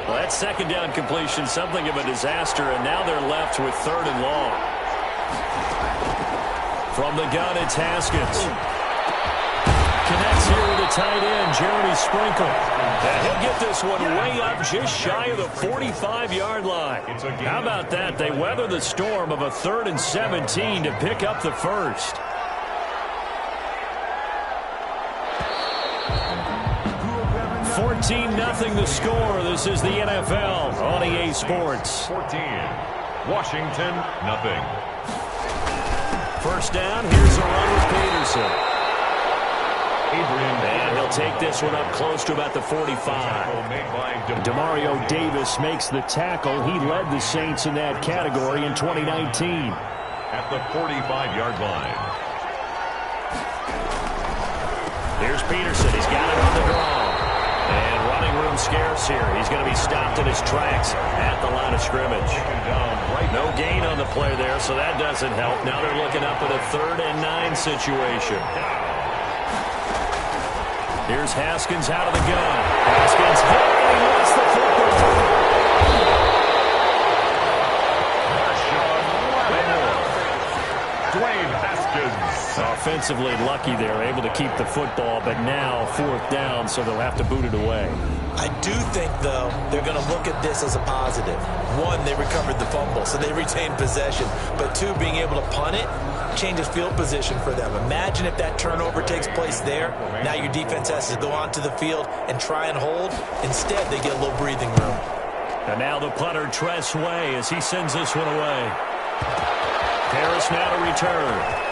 Well, that second down completion, something of a disaster, and now they're left with 3rd and long. From the gun, it's Haskins. Connects here with the tight end, Jeremy Sprinkle. And he'll get this one way up just shy of the 45-yard line. How about that? They weather the storm of a 3rd and 17 to pick up the first. Nothing the score. This is the NFL on EA Sports. 14. Washington, nothing. First down. Here's a run with Peterson. And he'll take this one up close to about the 45. Demario Davis makes the tackle. He led the Saints in that category in 2019. At the 45-yard line. Here's Peterson. He's got it on the draw. And running room scarce here. He's going to be stopped in his tracks at the line of scrimmage. No gain on the play there, so that doesn't help. Now they're looking up at a 3rd and 9 situation. Here's Haskins out of the gun. Haskins hit, and he lost the football. Dwayne Haskins. Offensively lucky there, able to keep the football, but now 4th down, so they'll have to boot it away. I do think, though, they're going to look at this as a positive. 1, they recovered the fumble, so they retained possession. But 2, being able to punt it changes field position for them. Imagine if that turnover takes place there. Now your defense has to go onto the field and try and hold. Instead, they get a little breathing room. And now the punter, Tress Way, as he sends this one away. Harris now to return.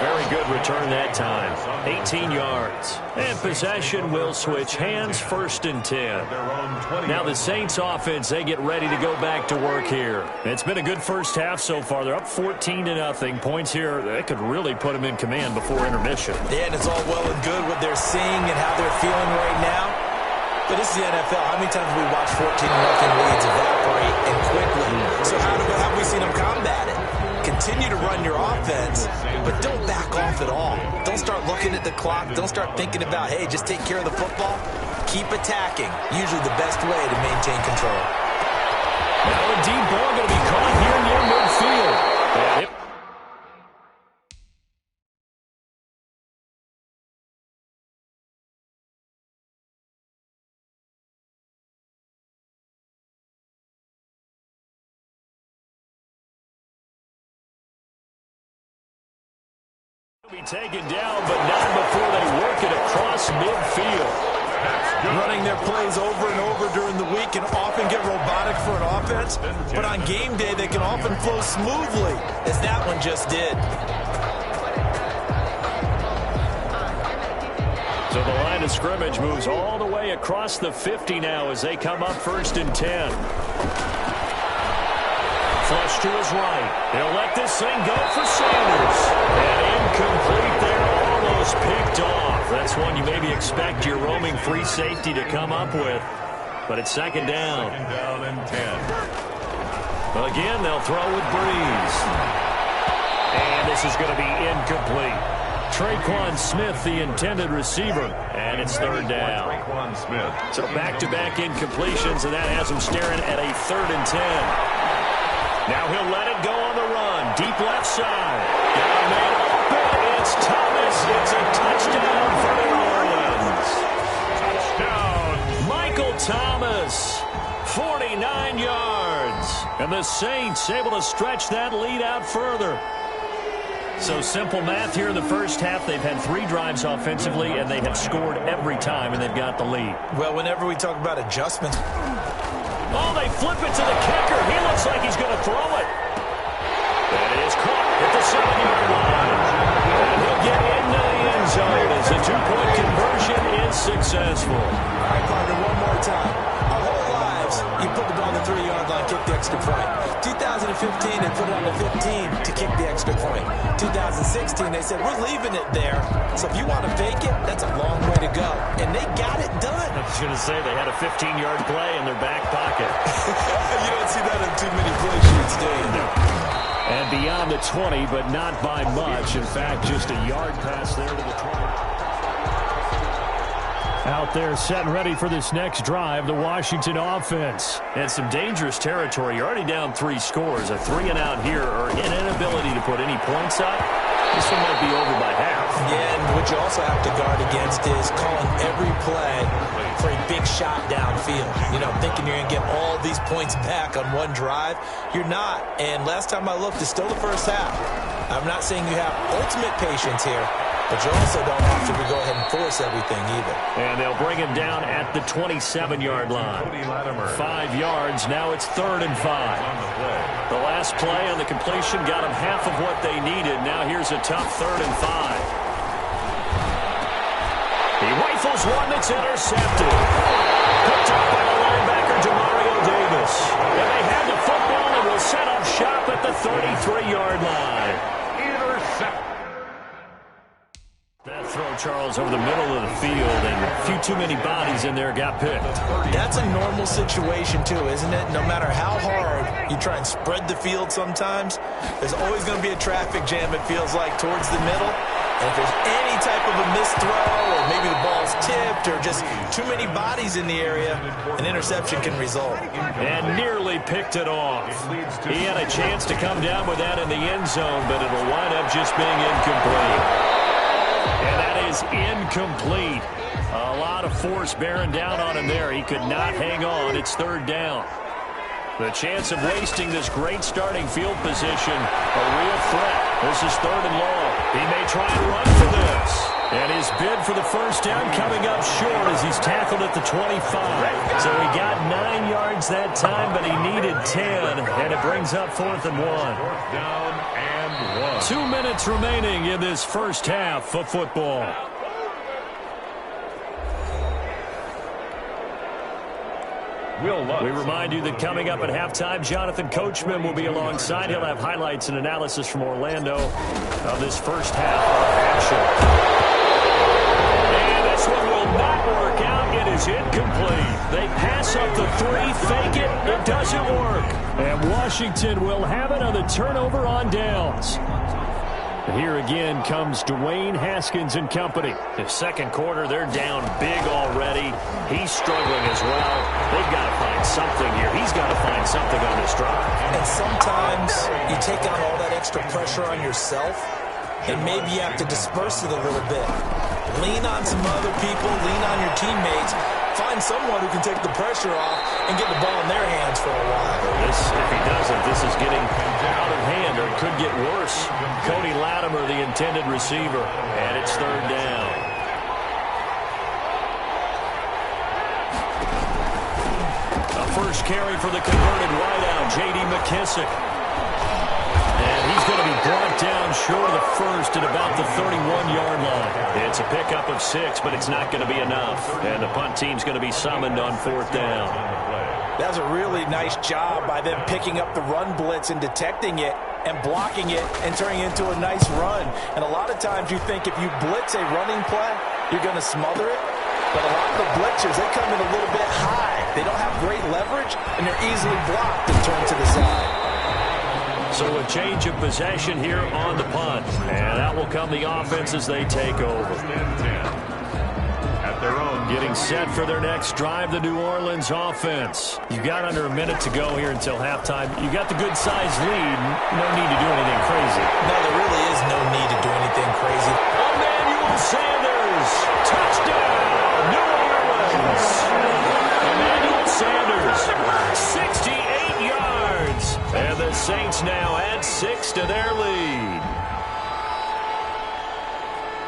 Very good return that time. 18 yards. And possession will switch hands, 1st and 10. Now the Saints offense, they get ready to go back to work here. It's been a good first half so far. They're up 14-0. Points here, that could really put them in command before intermission. Yeah, and it's all well and good what they're seeing and how they're feeling right now. But this is the NFL. How many times have we watched 14-0 leads evaporate and quickly? So how have we seen them combat it? Continue to run your offense, but don't back off at all. Don't start looking at the clock. Don't start thinking about, hey, just take care of the football. Keep attacking. Usually the best way to maintain control. Now a deep ball going to be caught here near midfield. Be taken down, but not before they work it across midfield. Running their plays over and over during the week can often get robotic for an offense, but on game day they can often flow smoothly, as that one just did. So the line of scrimmage moves all the way across the 50 now as they come up 1st and 10. Flush to his right. He'll let this thing go for Sanders. And incomplete there, almost picked off. That's one you maybe expect your roaming free safety to come up with. But it's 2nd down. 2nd down and 10. Again, they'll throw with Breeze. And this is going to be incomplete. Traquan Smith, the intended receiver, and it's 3rd down. Traquan Smith. So back-to-back incompletions, and that has him staring at a 3rd and 10. Now he'll let it go on the run. Deep left side. Got a man open. It's Thomas. It's a touchdown for New Orleans. Touchdown. Michael Thomas. 49 yards. And the Saints able to stretch that lead out further. So simple math here in the first half. They've had 3 drives offensively, and they have scored every time, and they've got the lead. Well, whenever we talk about adjustments. Oh, they flip it to the kicker. He looks like he's going to throw it. That is caught at the 7-yard line. And he'll get into the end zone as the 2-point conversion is successful. All right, partner, one more time. Our whole lives, you put the ball on the 3-yard line, kick the extra point. 2015, they put it on the 15 to kick the extra point. 2016, they said, we're leaving it there. So if you want to fake it, that's a long way to go. And they got it done. I was going to say they had a 15-yard play in their back pocket. You don't see that in too many play sheets, do you? No. And beyond the 20, but not by much. In fact, just a yard pass there to the 20. Out there set and ready for this next drive, the Washington offense. And some dangerous territory. You're already down 3 scores. A 3-and-out here or an inability to put any points up. This one might be over by half. Yeah, and what you also have to guard against is calling every play for a big shot downfield. You know, thinking you're going to get all these points back on one drive. You're not. And last time I looked, it's still the first half. I'm not saying you have ultimate patience here, but you also don't have to go ahead and force everything either. And they'll bring him down at the 27-yard line. 5 yards. Now it's 3rd and 5. The last play on the completion got them half of what they needed. Now here's a tough 3rd and 5. He rifles one that's intercepted. Picked up by the linebacker, Demario Davis. And they have the football and will set up shop at the 33-yard line. Intercept. That throw, Charles, over the middle of the field, and a few too many bodies in there got picked. That's a normal situation, too, isn't it? No matter how hard you try and spread the field sometimes, there's always going to be a traffic jam, it feels like, towards the middle. And if there's any type of a missed throw, or maybe the ball's tipped, or just too many bodies in the area, an interception can result. And nearly picked it off. He had a chance to come down with that in the end zone, but it'll wind up just being incomplete. And that is incomplete. A lot of force bearing down on him there. He could not hang on. It's 3rd down. The chance of wasting this great starting field position, a real threat. This is 3rd and long. He may try and run for this. And his bid for the first down coming up short as he's tackled at the 25. So he got 9 yards that time, but he needed 10. And it brings up 4th and 1. 4th down and 1. 2 minutes remaining in this first half of football. We remind you that coming up at halftime, Jonathan Coachman will be alongside. He'll have highlights and analysis from Orlando of this first half of action. And this one will not work out. It is incomplete. They pass up the 3, fake it. It doesn't work. And Washington will have it on the turnover on downs. Here again comes Dwayne Haskins and company. The second quarter, they're down big already. He's struggling as well. They've got to find something here. He's got to find something on this drive. And sometimes you take on all that extra pressure on yourself, and maybe you have to disperse it a little bit. Lean on some other people, lean on your teammates. Find someone who can take the pressure off and get the ball in their hands for a while. If he doesn't, this is getting out of hand, or it could get worse. Cody Latimer, the intended receiver, and it's 3rd down. A first carry for the converted wideout, J.D. McKissick. And he's going to be brought down short of the first at about the 31-yard line. It's a pickup of 6, but it's not going to be enough. And the punt team's going to be summoned on 4th down. That was a really nice job by them picking up the run blitz and detecting it and blocking it and turning it into a nice run. And a lot of times you think if you blitz a running play, you're going to smother it. But a lot of the blitzers, they come in a little bit high. They don't have great leverage, and they're easily blocked and turned to the side. So a change of possession here on the punt. And out will come the offense as they take over. At their own. Getting set for their next drive, the New Orleans offense. You've got under a minute to go here until halftime. You got the good-sized lead. No need to do anything crazy. No, there really is no need to do anything crazy. Emmanuel Sanders, touchdown, New Orleans. Emmanuel Sanders, 68 yards. And the Saints now add 6 to their lead.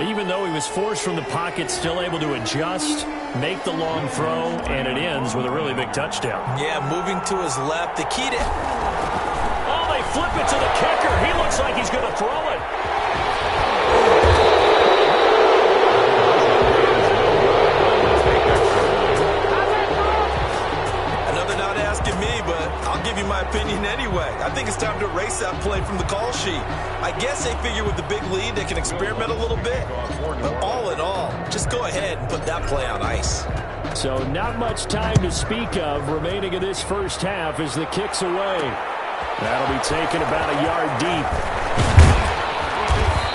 Even though he was forced from the pocket, still able to adjust, make the long throw, and it ends with a really big touchdown. Yeah, moving to his left. The key to... Oh, they flip it to the kicker. He looks like he's going to throw it. Another not asking me, but I'll give you my opinion anyway. I think it's time to erase that play from the call sheet. I guess they figure with the big lead they can experiment a little bit. But all in all, just go ahead and put that play on ice. So not much time to speak of remaining in this first half as the kick's away. That'll be taken about a yard deep.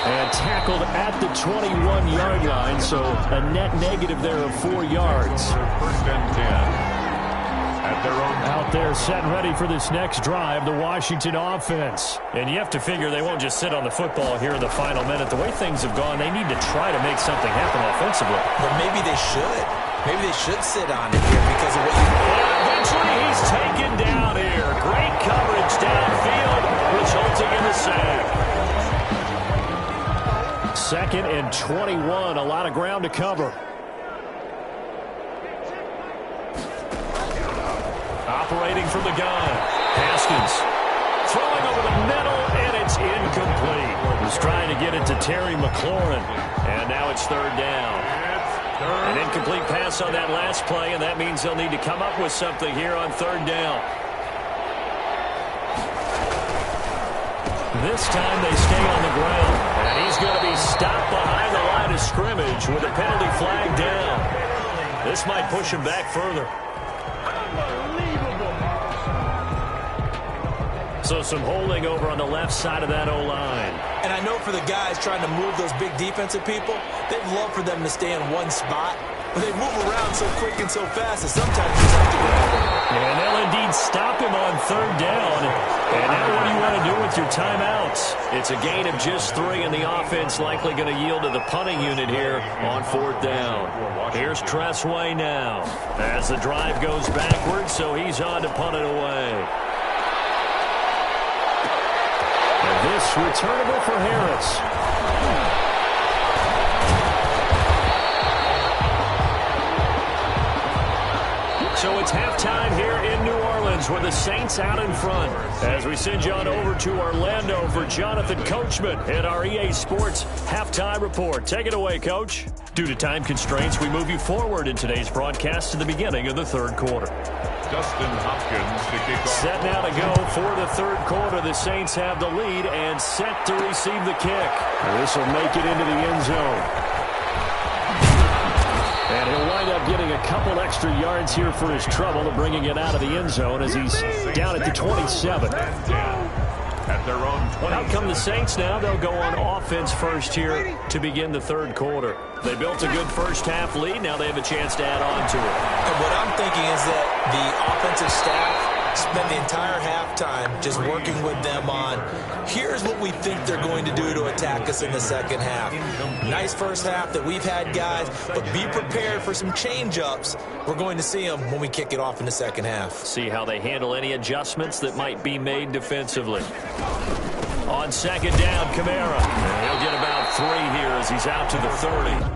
And tackled at the 21-yard line, so a net negative there of 4 yards. First and 10. At their own. Out there setting ready for this next drive, the Washington offense. And you have to figure they won't just sit on the football here in the final minute. The way things have gone, they need to try to make something happen offensively. But maybe they should. Maybe they should sit on it here because of what you... And eventually he's taken down here. Great coverage downfield, resulting in a sack. 2nd and 21, a lot of ground to cover. Operating from the gun. Haskins throwing over the middle, and it's incomplete. He's trying to get it to Terry McLaurin, and now it's 3rd down. An incomplete pass on that last play, and that means they'll need to come up with something here on 3rd down. This time they stay on the ground, and he's going to be stopped behind the line of scrimmage with a penalty flag down. This might push him back further. So some holding over on the left side of that O-line. And I know for the guys trying to move those big defensive people, they'd love for them to stay in one spot. But they move around so quick and so fast that sometimes you just have to grab them. And they'll indeed stop him on 3rd down. And now what do you want to do with your timeouts? It's a gain of just 3, and the offense likely going to yield to the punting unit here on 4th down. Here's Tressway now as the drive goes backwards, so he's on to punt it away. And this returnable for Harris. So it's halftime here in New Orleans with the Saints out in front. As we send you on over to Orlando for Jonathan Coachman at our EA Sports Halftime Report. Take it away, Coach. Due to time constraints, we move you forward in today's broadcast to the beginning of the 3rd quarter. Dustin Hopkins to kick off. Set now to go for the 3rd quarter. The Saints have the lead and set to receive the kick. This will make it into the end zone. And he'll wind up getting a couple extra yards here for his trouble, bringing it out of the end zone as he's down at the 27. At their own 20. Out come the Saints now. They'll go on offense first here to begin the 3rd quarter. They built a good first-half lead. Now they have a chance to add on to it. And what I'm thinking is that the offensive staff spend the entire halftime just working with them on, here's what we think they're going to do to attack us in the 2nd half. Nice first half that we've had, guys, but be prepared for some change-ups. We're going to see them when we kick it off in the 2nd half. See how they handle any adjustments that might be made defensively. On 2nd down, Kamara. He'll get about 3 here as he's out to the 30.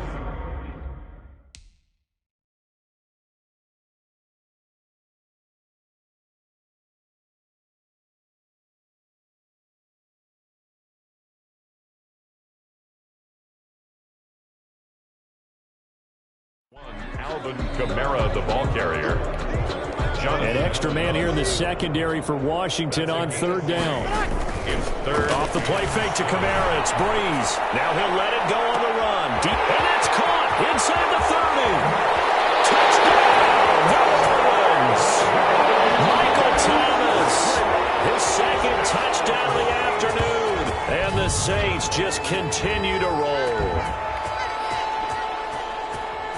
Alvin Kamara, the ball carrier. An extra man here in the secondary for Washington on 3rd down. It's 3rd. Off the play fake to Kamara. It's Breeze. Now he'll let it go on the run. Deep, and it's caught inside the 30. Touchdown, New Orleans. Michael Thomas, his 2nd touchdown of the afternoon. And the Saints just continue to roll.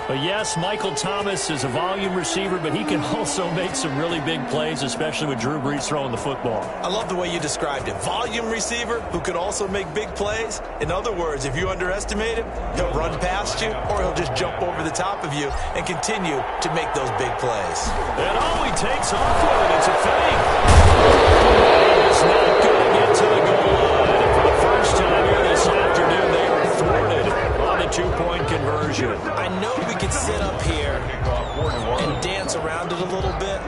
But yes, Michael Thomas is a volume receiver, but he can also make some really big plays, especially with Drew Brees throwing the football. I love the way you described it. Volume receiver who could also make big plays. In other words, if you underestimate him, he'll run past you or he'll just jump over the top of you and continue to make those big plays. And all he takes off with it, it's a fake. He's not going to get to the goal line. And for the first time here this afternoon, they are thwarted on the 2-point conversion. I know we could sit up here and dance around it a little bit,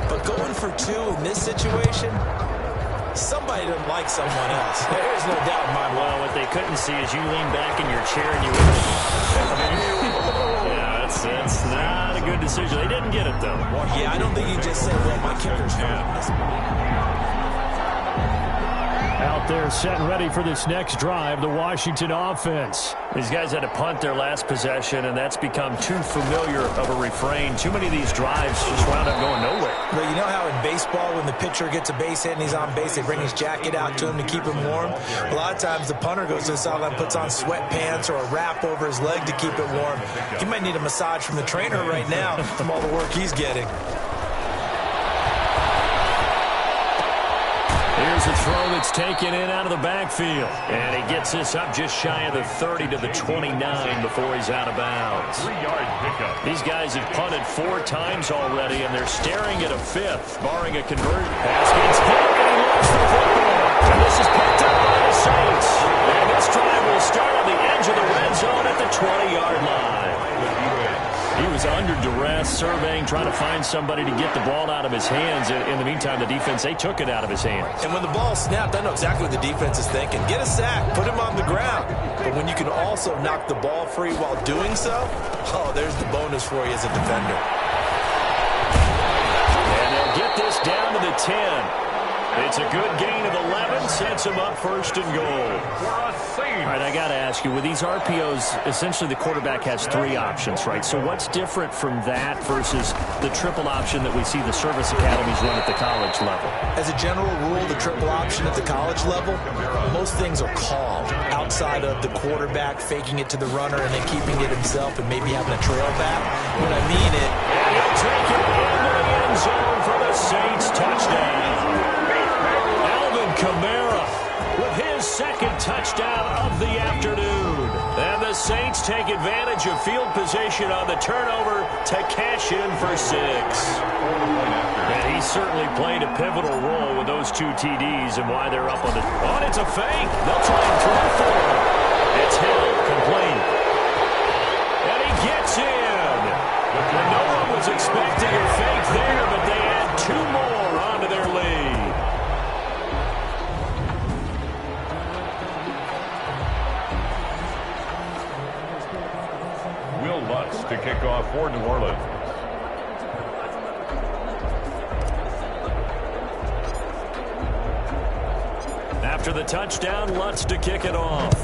but going for 2 in this situation, somebody doesn't like someone else. There's no doubt in my mind. Well, what they couldn't see is you lean back in your chair and you yeah, that's not a good decision. They didn't get it, though. Yeah, I don't think you just say, well, my kicker's hurt. Out Out there set and ready for this next drive, the Washington offense. These guys had to punt their last possession, and that's become too familiar of a refrain. Too many of these drives just wound up going nowhere. Well, you know how in baseball, when the pitcher gets a base hit and he's on base, they bring his jacket out to him to keep him warm? A lot of times the punter goes to the sideline, puts on sweatpants or a wrap over his leg to keep it warm. He might need a massage from the trainer right now from all the work he's getting. Here's a throw that's taken in out of the backfield. And he gets this up just shy of the 30 to the 29 before he's out of bounds. 3-yard pickup. These guys have punted 4 times already, and they're staring at a 5th, barring a conversion. Pass gets hit, and he lost the football. And this is picked up by the Saints. And this drive will start on the edge of the red zone at the 20-yard line. He was under duress, surveying, trying to find somebody to get the ball out of his hands. In the meantime, the defense, they took it out of his hands. And when the ball snapped, I know exactly what the defense is thinking. Get a sack, put him on the ground. But when you can also knock the ball free while doing so, oh, there's the bonus for you as a defender. And they'll get this down to the 10. It's a good gain of 11, sets him up 1st and goal. All right, I got to ask you, with these RPOs, essentially the quarterback has 3 options, right? So what's different from that versus the triple option that we see the service academies run at the college level? As a general rule, the triple option at the college level, most things are called outside of the quarterback faking it to the runner and then keeping it himself and maybe having a trail back. What I mean is, and he'll take it into the end zone for the Saints touchdown. Kamara with his 2nd touchdown of the afternoon. And the Saints take advantage of field position on the turnover to cash in for 6. And he certainly played a pivotal role with those 2 TDs and why they're up on the... Oh, it's a fake. They'll try and throw for him. It's held complete. And he gets in. And no one was expecting a fake there, but they add 2 more onto their lead. To kick off for New Orleans. After the touchdown, Lutz to kick it off.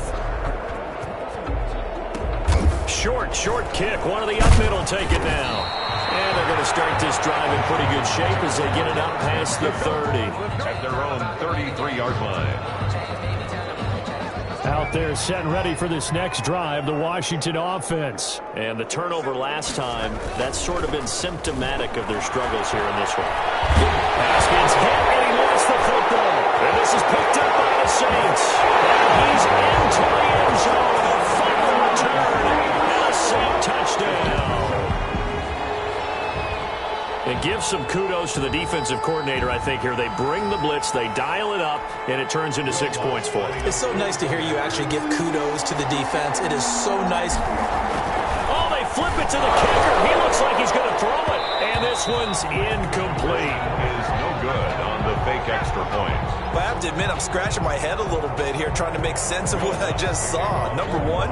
Short kick. One of the up middle take it now. And they're going to start this drive in pretty good shape as they get it up past the 30. At their own 33-yard line. Out there set and ready for this next drive, the Washington offense. And the turnover last time, that's sort of been symptomatic of their struggles here in this one. Pass gets hit, and he lost the football. And this is picked up by the Saints. And he's into the end zone. A final return and a Saint touchdown. It gives some kudos to the defensive coordinator, I think, here. They bring the blitz, they dial it up, and it turns into 6 points for them. It's so nice to hear you actually give kudos to the defense. It is so nice. Oh, they flip it to the kicker. He looks like he's going to throw it. And this one's incomplete. Is no good on the fake extra point. Well, I have to admit, I'm scratching my head a little bit here trying to make sense of what I just saw. Number 1,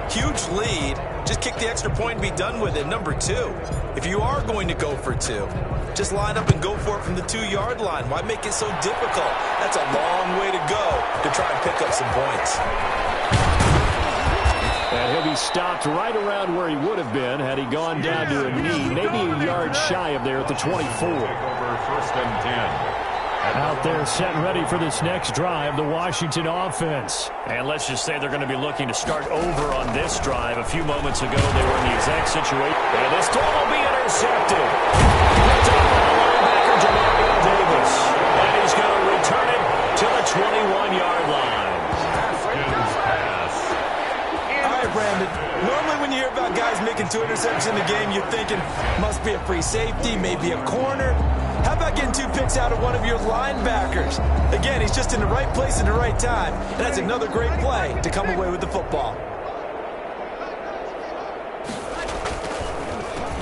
huge lead. Just kick the extra point and be done with it. Number 2, if you are going to go for 2, just line up and go for it from the 2-yard line. Why make it so difficult? That's a long way to go to try and pick up some points. And he'll be stopped right around where he would have been had he gone down to a knee, maybe a yard shy of there at the 24. Over 1st and 10. Out there set and ready for this next drive, the Washington offense. And let's just say they're going to be looking to start over on this drive. A few moments ago, they were in the exact situation. And this throw will be intercepted. Picked up by the linebacker, Jamario Davis. And he's going to return it to the 21-yard line. All right, Brandon. Normally when you hear about guys making 2 interceptions in the game, you're thinking, must be a free safety, maybe a corner. How about getting 2 picks out of one of your linebackers? Again, he's just in the right place at the right time. And that's another great play to come away with the football.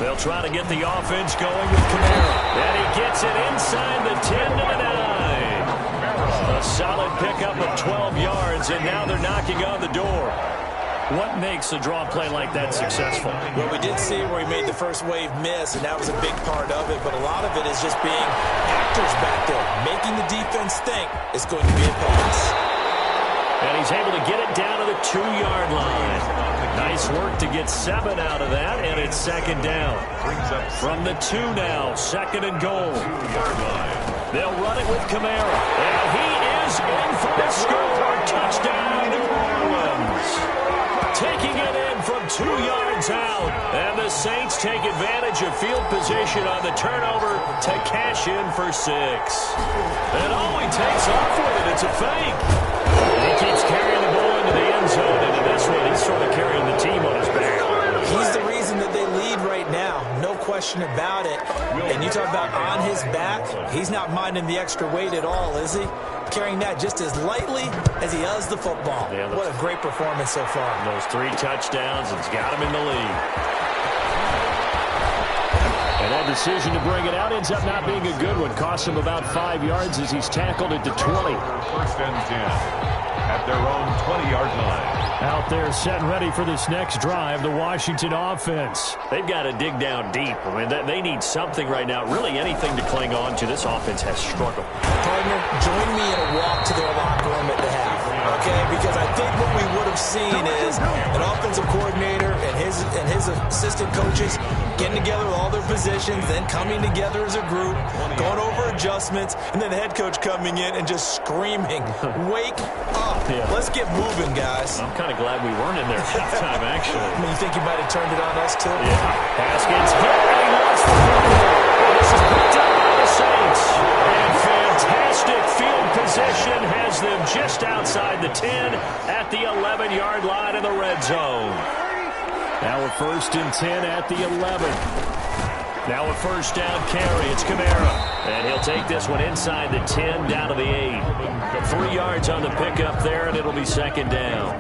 They'll try to get the offense going with Kamara. And he gets it inside the 10 to the 9. A solid pickup of 12 yards, and now they're knocking on the door. What makes a draw play like that successful? Well, we did see where he made the first wave miss, and that was a big part of it. But a lot of it is just being actors back there, making the defense think it's going to be a pass. And he's able to get it down to the 2-yard line. Nice work to get 7 out of that, and it's second down. From the 2 now, second and goal. They'll run it with Kamara. And he is in for the score. Touchdown, New Orleans. Taking it in from 2 yards out. And the Saints take advantage of field position on the turnover to cash in for 6. And all he takes off with it, it's a fake. He keeps carrying the ball into the end zone, and in this one, he's sort of carrying the team on his back. He's the reason that they lead right now. No question about it. And you talk about on his back, he's not minding the extra weight at all, is he? Carrying that just as lightly as he does the football. Yeah, what a great performance so far. Those 3 touchdowns, it's got him in the lead. And that decision to bring it out ends up not being a good one. Costs him about 5 yards as he's tackled it to 20. First and 10 at their own 20-yard line. Out there set and ready for this next drive, the Washington offense. They've got to dig down deep. I mean, they need something right now, really anything to cling on to. This offense has struggled. Partner, join me in a walk to their locker room at the half, okay? Because I think what we would have seen is an offensive coordinator and his assistant coaches getting together with all their positions, then coming together as a group, going over adjustments, and then the head coach coming in and just screaming, wake up. Yeah. Let's get moving, guys. I'm kind of glad we weren't in there at halftime, actually. I mean, you think you might have turned it on us, too? Yeah. Haskins hit, and he lost the football. This is picked up by the Saints. And fantastic field position has them just outside the 10 at the 11-yard line in the red zone. Now a first and 10 at the 11. Now a first down carry. It's Kamara. And he'll take this one inside the 10 down to the 8. 3 yards on the pickup there, and it'll be second down.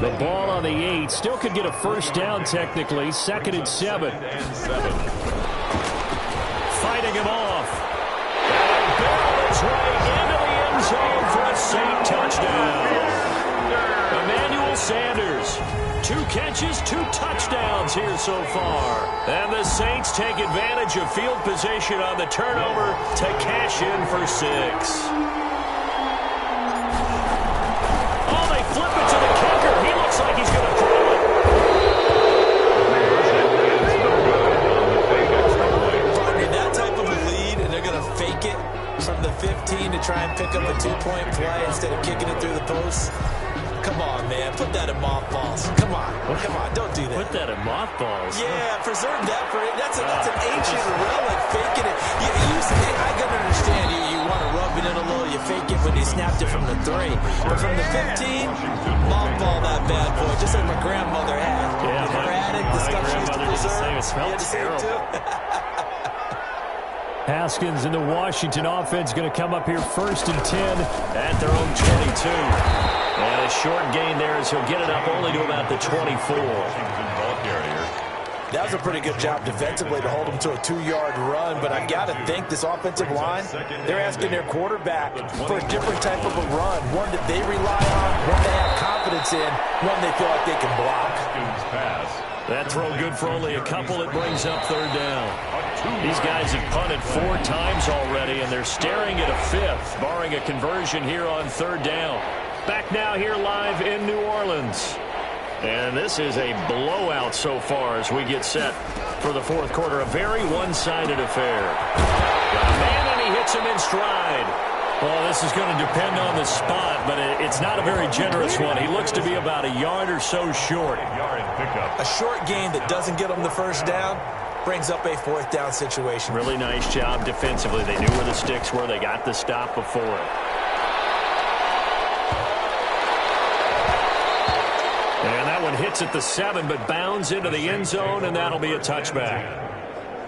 The ball on the 8. Still could get a first down technically. Second and 7. Fighting him off. And barrel his way into the end zone for a Saint touchdown. Emmanuel Sanders. 2 catches, 2 touchdowns here so far. And the Saints take advantage of field position on the turnover to cash in for 6. Oh, they flip it to the kicker. He looks like he's going to throw it. Partner, that type of a lead, and they're going to fake it from the 15 to try and pick up a 2-point play instead of kicking it through the post. Come on, man. Put that in mothballs. Come on. Come on. Don't do that. Put that in mothballs? Yeah, preserve that for it. That's an ancient relic. Faking it. I can understand you want to rub it in a little. You fake it when you snapped it from the 3. But from the 15, mothball that bad boy. Just like my grandmother had. Yeah, you never had it. The stuff she used to preserve. It smells terrible. Haskins in the Washington offense going to come up here first and 10 at their own 22. And a short gain there as he'll get it up only to about the 24. That was a pretty good job defensively to hold him to a 2-yard run, but I've got to think this offensive line, they're asking their quarterback for a different type of a run, one that they rely on, one they have confidence in, one they feel like they can block. That throw good for only a couple. It brings up third down. These guys have punted 4 times already, and they're staring at a 5th, barring a conversion here on third down. Back now here live in New Orleans. And this is a blowout so far as we get set for the fourth quarter. A very one-sided affair. Got a man, and he hits him in stride. Well, this is going to depend on the spot, but it's not a very generous one. He looks to be about a yard or so short. A short gain that doesn't get him the first down brings up a 4th down situation. Really nice job defensively. They knew where the sticks were. They got the stop before it. And that one hits at the 7, but bounds into the end zone, and that'll be a touchback.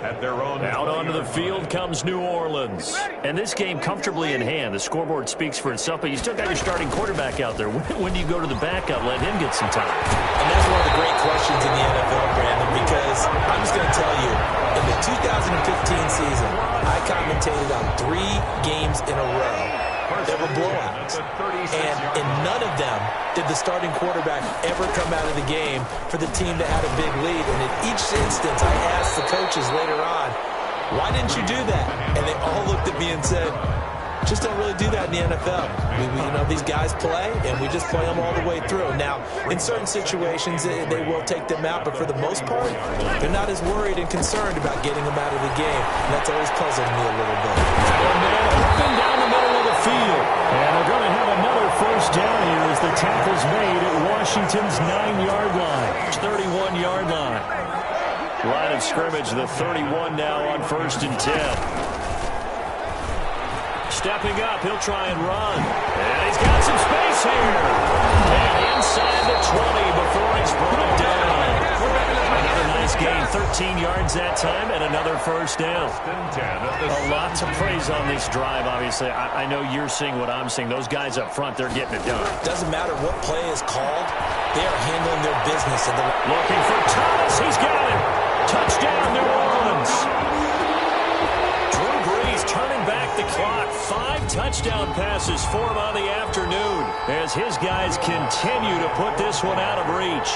At their own out onto the field comes New Orleans. And this game comfortably in hand. The scoreboard speaks for itself, but you still got your starting quarterback out there. When do you go to the backup? Let him get some time. And that's one of the great questions in the NFL, Brandon, because I'm just going to tell you, in the 2015 season, I commentated on 3 games in a row. There were blowouts. And in none of them did the starting quarterback ever come out of the game for the team that had a big lead. And in each instance, I asked the coaches later on, why didn't you do that? And they all looked at me and said, Just don't really do that in the NFL. These guys play, and we just play them all the way through. Now, in certain situations, they will take them out, but for the most part, they're not as worried and concerned about getting them out of the game. And that's always puzzled me a little bit. Open down the middle of the field. And they're going to have another first down here as the tackle's made at Washington's 9-yard line. 31-yard line. Line of scrimmage, the 31 now on 1st and 10. Stepping up, he'll try and run. And he's got some space here. And inside the 20 before he's brought down. Another nice gain, 13 yards that time, and another first down. A lot to praise on this drive, obviously. I know you're seeing what I'm seeing. Those guys up front, they're getting it done. Doesn't matter what play is called. They are handling their business. Looking for Thomas. He's got it. Touchdown, New Orleans. Drew Brees turning back the clock. 5 touchdown passes for him on the afternoon as his guys continue to put this one out of reach.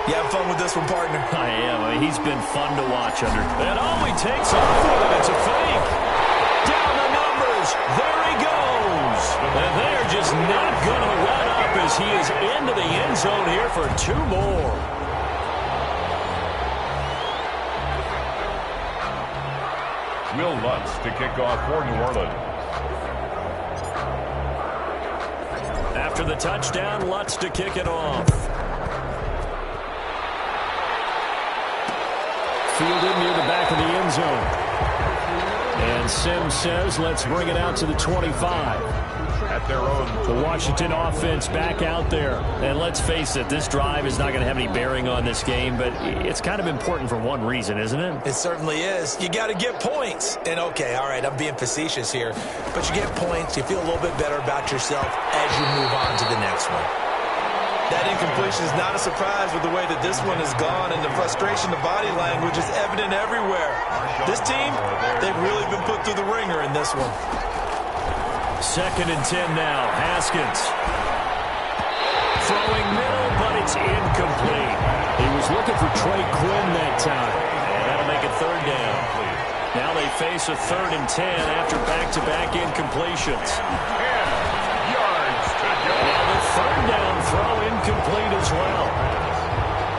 You having fun with this one, partner? I am. He's been fun to watch under. And he takes off with it. It's a fake. Down the numbers. There he goes. And they're just not going to let up as he is into the end zone here for 2 more. Will Lutz to kick off for New Orleans. After the touchdown, Lutz to kick it off. Fielded near the back of the end zone. And Sims says, let's bring it out to the 25. At their own. The Washington offense back out there. And let's face it, this drive is not going to have any bearing on this game, but it's kind of important for one reason, isn't it? It certainly is. You got to get points. And okay, all right, I'm being facetious here, but you get points, you feel a little bit better about yourself as you move on to the next one. That incompletion is not a surprise with the way that this one has gone, and the frustration, the body language is evident everywhere. This team, they've really been put through the ringer in this one. 2nd and 10 now. Haskins. Throwing middle, but it's incomplete. He was looking for Trey Quinn that time. And that'll make it 3rd down. Now they face a 3rd and 10 after back-to-back incompletions. Now the 3rd down throw incomplete as well.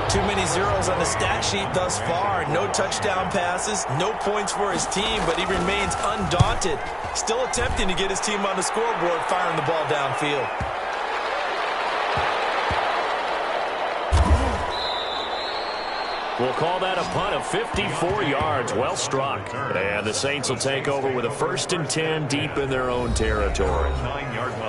Too many zeros on the stat sheet thus far. No touchdown passes, no points for his team, but he remains undaunted. Still attempting to get his team on the scoreboard, firing the ball downfield. We'll call that a punt of 54 yards. Well struck. And the Saints will take over with a 1st and 10 deep in their own territory.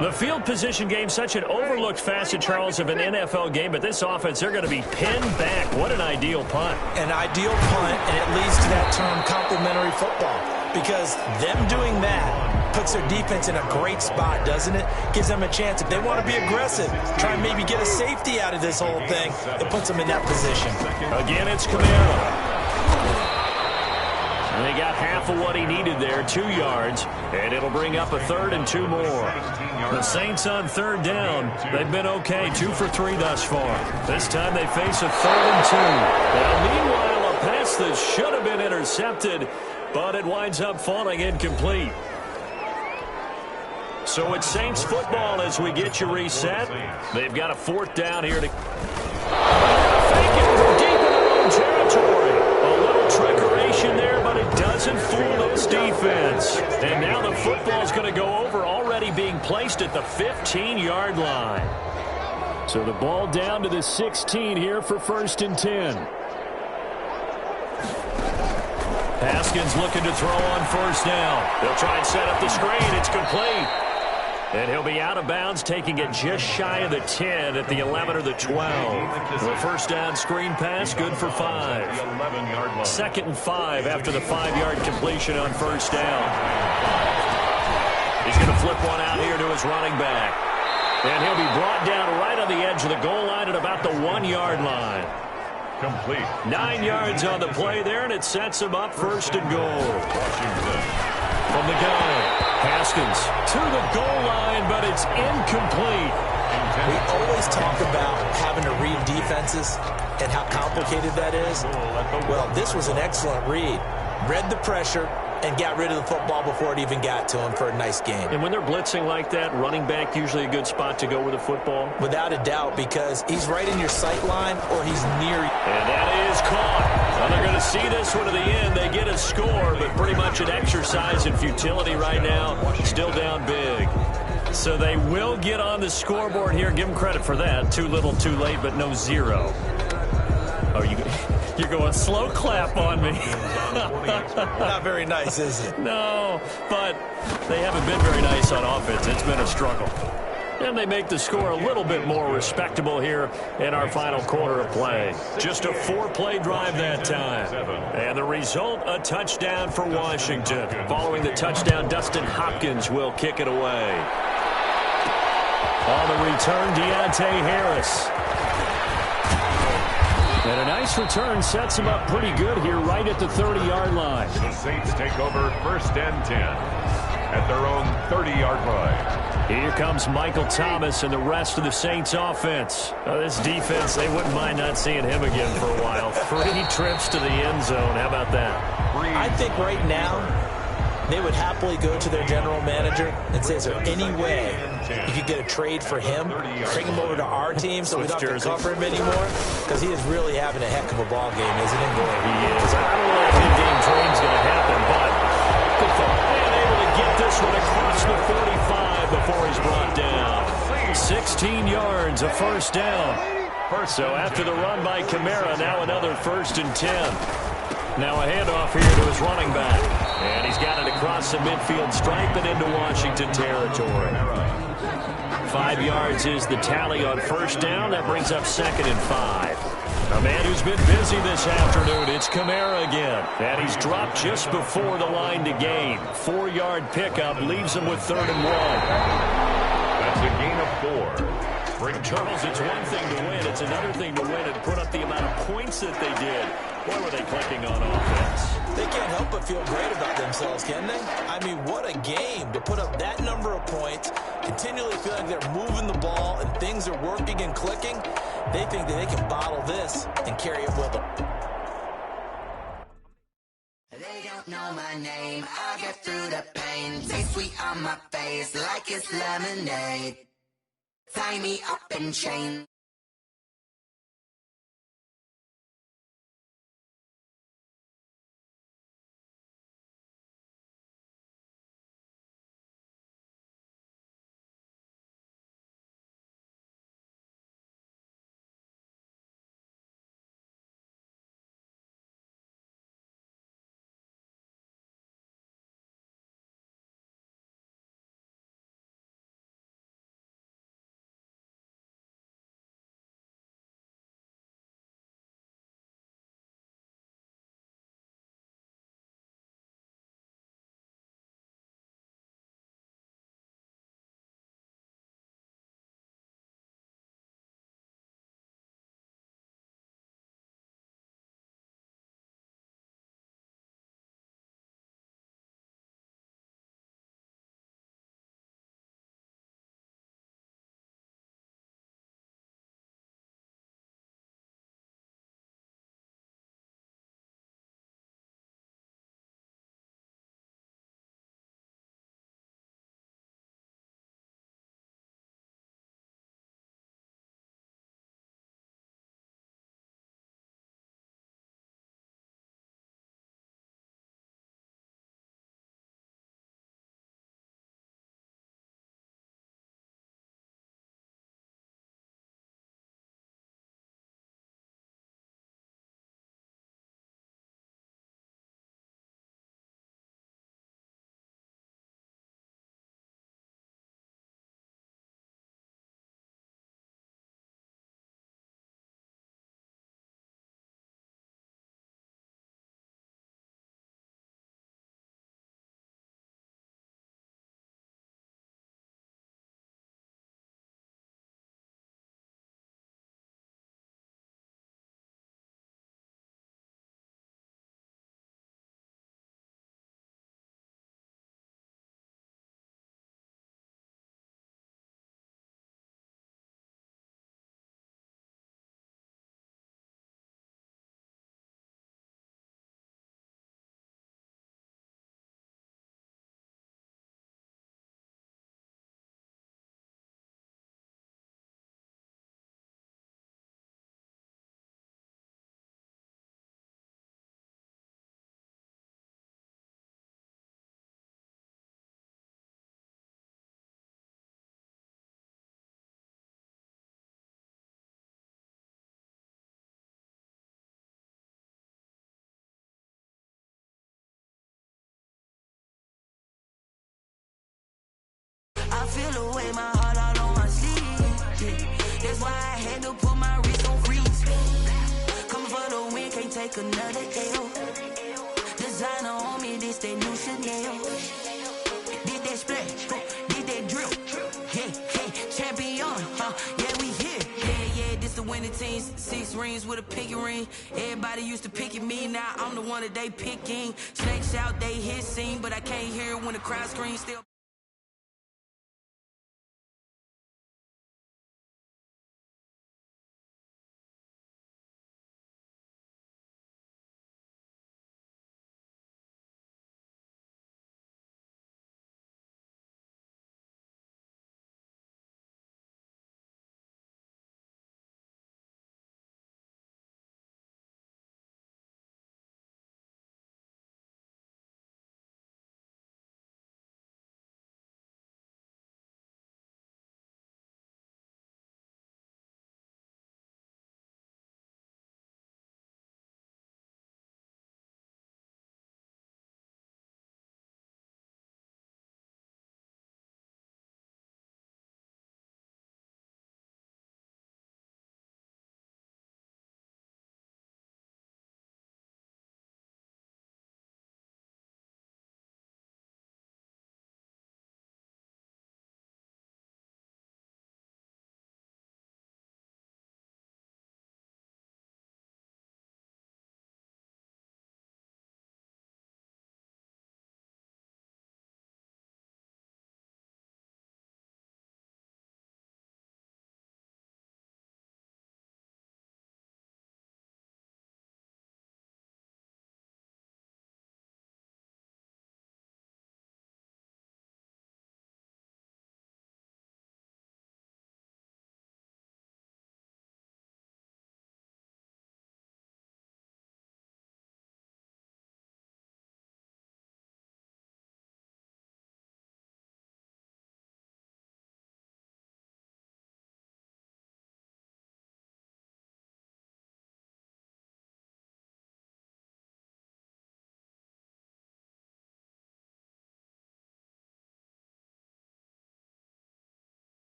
The field position game, such an overlooked facet, Charles, of an NFL game, but this offense, they're going to be pinned back. What an ideal punt. An ideal punt, and it leads to that term complementary football, because them doing that puts their defense in a great spot, doesn't it? Gives them a chance. If they want to be aggressive, try and maybe get a safety out of this whole thing, it puts them in that position. Again, it's Camaro. And they got half of what he needed there, 2 yards, and it'll bring up a 3rd and 2 more. The Saints on 3rd down. They've been okay, 2 for 3 thus far. This time they face a 3rd and 2. Now, meanwhile, a pass that should have been intercepted, but it winds up falling incomplete. So it's Saints football as we get you reset. They've got a 4th down here to fake it from deep in their own territory. A little trickeration there, but it doesn't fool this defense. And now the football's going to go over, already being placed at the 15-yard line. So the ball down to the 16 here for 1st and 10. Haskins looking to throw on 1st down. They'll try and set up the screen. It's complete. And he'll be out of bounds, taking it just shy of the 10 at the 11 or the 12. The 1st down screen pass, good for 5. 2nd and 5 after the 5-yard completion on 1st down. He's going to flip one out here to his running back. And he'll be brought down right on the edge of the goal line at about the 1-yard line. Complete. 9 yards on the play there, and it sets him up 1st and goal. Washington. From the gun, Haskins to the goal line, but it's incomplete. We always talk about having to read defenses and how complicated that is. Well, this was an excellent read. Read the pressure, and got rid of the football before it even got to him for a nice game. And when they're blitzing like that, running back usually a good spot to go with the football? Without a doubt, because he's right in your sight line or he's near you. And that is caught. Well, they're going to see this one to the end. They get a score, but pretty much an exercise in futility right now. Still down big. So they will get on the scoreboard here. Give them credit for that. Too little, too late, but no zero. Oh, you're going slow clap on me. Not very nice, is it? No, but they haven't been very nice on offense. It's been a struggle. And they make the score a little bit more respectable here in our final quarter of play. Just a 4-play drive that time. And the result, a touchdown for Washington. Following the touchdown, Dustin Hopkins will kick it away. On the return, Deontay Harris. And a nice return sets him up pretty good here right at the 30-yard line. The Saints take over 1st and 10 at their own 30-yard line. Here comes Michael Thomas and the rest of the Saints offense. This defense, they wouldn't mind not seeing him again for a while. 3 trips to the end zone. How about that? I think right now they would happily go to their general manager and say, is there any way you could get a trade for him, bring him over to our team so we don't have to cover him anymore? Because he is really having a heck of a ball game, isn't he? He is. I don't know if in-game trade's going to happen, but good thought. And able to get this one across the 45 before he's brought down. 16 yards, a first down. So after the run by Kamara, now another 1st and 10. Now a handoff here to his running back. And he's got it across the midfield stripe and into Washington territory. 5 yards is the tally on first down. That brings up 2nd and 5. A man who's been busy this afternoon, it's Kamara again. And he's dropped just before the line to gain. 4-yard pickup leaves him with 3rd and 1. That's a gain of 4. Charles, it's one thing to win. It's another thing to win and put up the amount of points that they did. Boy, were they clicking on offense. They can't help but feel great about themselves, can they? I mean, what a game to put up that number of points, continually feeling they're moving the ball and things are working and clicking. They think that they can bottle this and carry it with them. They don't know my name. I get through the pain. Taste sweet on my face like it's lemonade. Tie me up in chains. take another L. Designer on me, this that new Chanel. Did that splash, did that drill. Yeah, champion, yeah, we here. Yeah, this the winning teams. 6 rings with a pinky ring. Everybody used to pick at me, now I'm the one that they picking. Snakes out, they hit scene, but I can't hear it when the crowd screams still.